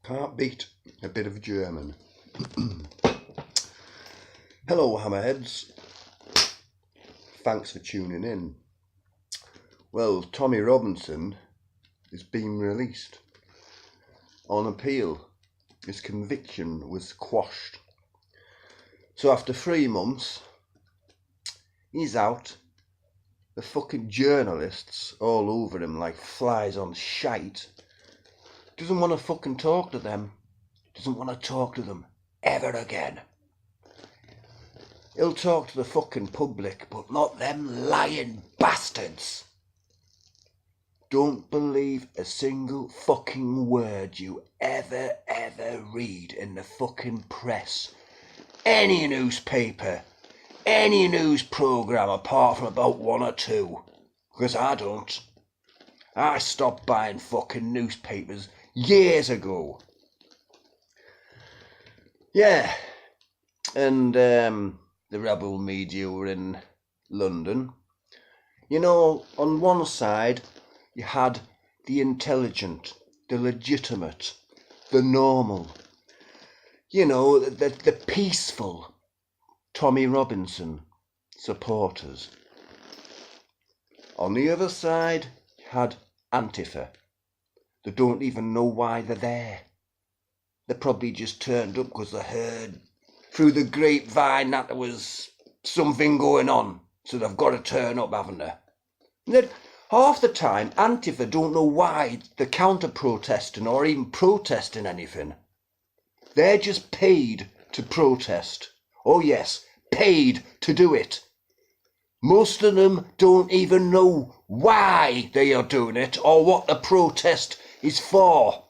Can't beat a bit of German. Hello, Hammerheads. Thanks for tuning in. Well, Tommy Robinson is being released on appeal. His conviction was quashed. So after 3 months, he's out. The fucking journalists all over him like flies on shite. Doesn't want to fucking talk to them. Doesn't want to talk to them ever again. He'll talk to the fucking public, but not them lying bastards. Don't believe a single fucking word you ever read in the fucking press. Any newspaper, any news programme apart from about 1 or 2. Because I don't. I stopped buying fucking newspapers years ago. Yeah. And the rebel media were in London. You know, on one side you had the intelligent, the legitimate, the normal. You know, the peaceful Tommy Robinson supporters. On the other side, you had Antifa. They don't even know why they're there. They probably just turned up because they heard through the grapevine that there was something going on. So they've got to turn up, haven't they? And then half the time, Antifa don't know why they're counter-protesting or even protesting anything. They're just paid to protest. Oh yes, paid to do it. Most of them don't even know why they are doing it or what the protest is for.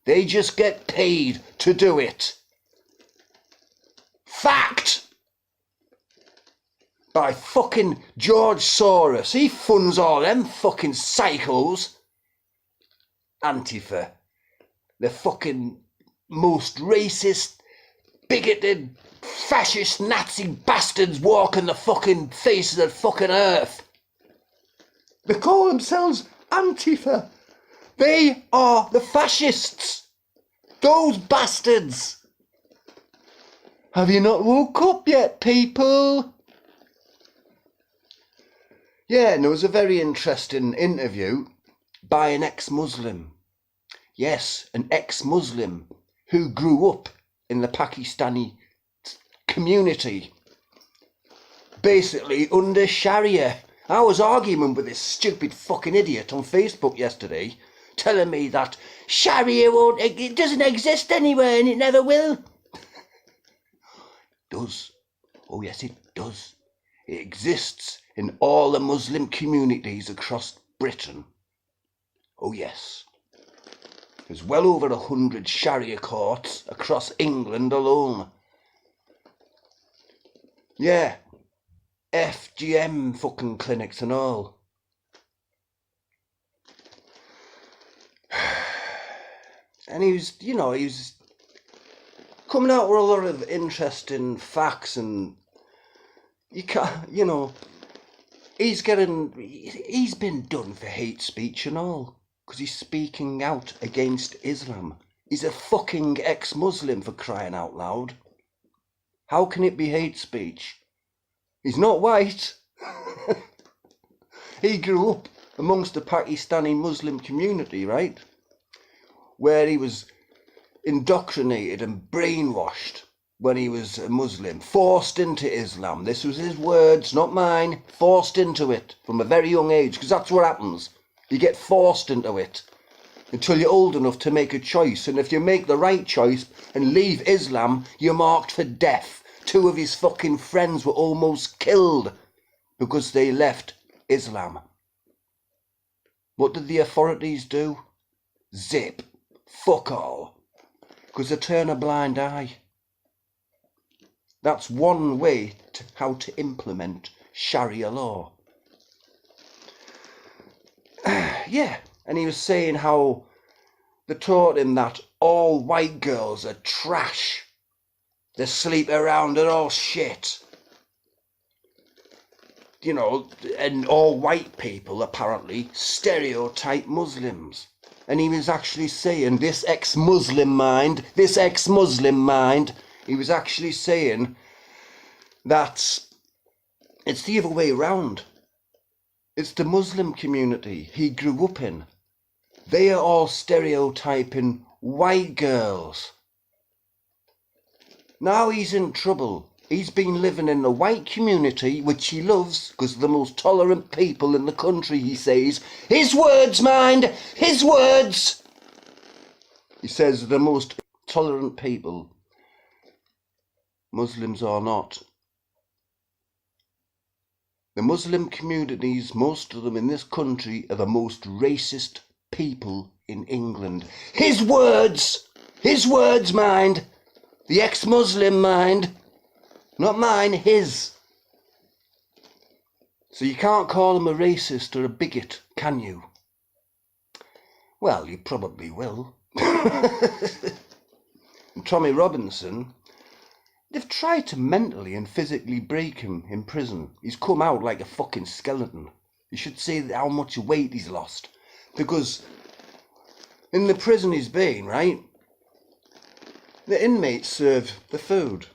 They just get paid to do it. Fact! By fucking George Soros. He funds all them fucking psychos. Antifa. The fucking most racist, bigoted, fascist Nazi bastards walking the fucking face of the fucking earth. They call themselves Antifa. They are the fascists. Those bastards. Have you not woke up yet, people? Yeah, and there was a very interesting interview by an ex-Muslim. Yes, an ex-Muslim who grew up in the Pakistani community. Basically under Sharia. I was arguing with this stupid fucking idiot on Facebook yesterday, telling me that Sharia it doesn't exist anywhere and it never will. It does. Oh yes, it does. It exists in all the Muslim communities across Britain. Oh yes. There's well over 100 Sharia courts across England alone. Yeah. FGM fucking clinics and all. And he was coming out with a lot of interesting facts, and you can't, he's been done for hate speech and all, because he's speaking out against Islam. He's a fucking ex-Muslim, for crying out loud. How can it be hate speech? He's not white. He grew up amongst the Pakistani Muslim community, right? Where he was indoctrinated and brainwashed when he was a Muslim, forced into Islam. This was his words, not mine. Forced into it from a very young age, because that's what happens. You get forced into it until you're old enough to make a choice. And if you make the right choice and leave Islam, you're marked for death. 2 of his fucking friends were almost killed because they left Islam. What did the authorities do? Zip. Fuck all. Because they turn a blind eye. That's one way to how to implement Sharia law. Yeah, and he was saying how they taught him that all white girls are trash. They sleep around and all shit. And all white people apparently stereotype Muslims. And he was actually saying, this ex-Muslim mind, he was actually saying that it's the other way around. It's the Muslim community he grew up in. They are all stereotyping white girls. Now he's in trouble. He's been living in the white community, which he loves, because they're the most tolerant people in the country, he says. His words, mind! His words! He says the most tolerant people. Muslims are not. The Muslim communities, most of them in this country, are the most racist people in England. His words! His words, mind! The ex-Muslim mind. Not mine, his. So you can't call him a racist or a bigot, can you? Well, you probably will. And Tommy Robinson, they've tried to mentally and physically break him in prison. He's come out like a fucking skeleton. You should see how much weight he's lost. Because in the prison he's been, right, the inmates serve the food.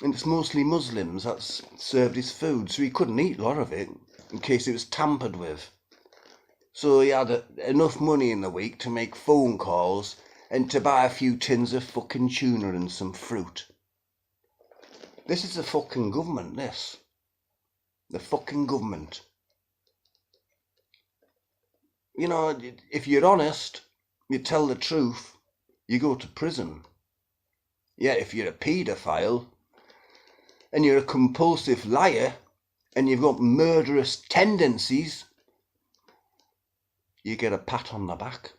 And it's mostly Muslims that's served his food, so he couldn't eat a lot of it in case it was tampered with. So he had enough money in the week to make phone calls and to buy a few tins of fucking tuna and some fruit. This is the fucking government, this. The fucking government. You know, if you're honest, you tell the truth, you go to prison. Yet if you're a paedophile, and you're a compulsive liar, and you've got murderous tendencies, you get a pat on the back.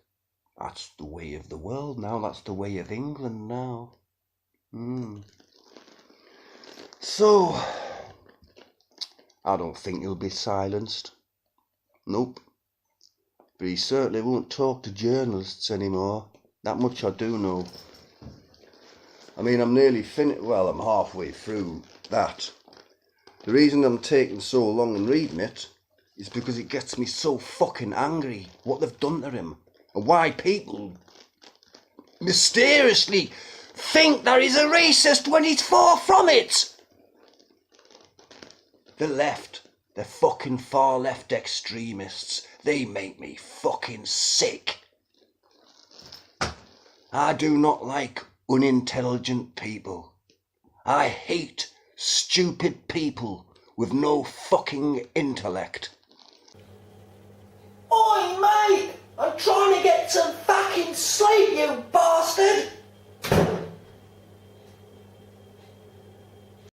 That's the way of the world now. That's the way of England now. So, I don't think he'll be silenced. Nope. But he certainly won't talk to journalists anymore. That much I do know. I mean, I'm nearly finished. Well, I'm halfway through that. The reason I'm taking so long and reading it is because it gets me so fucking angry what they've done to him and why people mysteriously think that he's a racist when he's far from it. The left, the fucking far left extremists, they make me fucking sick. I do not like unintelligent people. I hate stupid people with no fucking intellect. Oi, mate! I'm trying to get some fucking sleep, you bastard!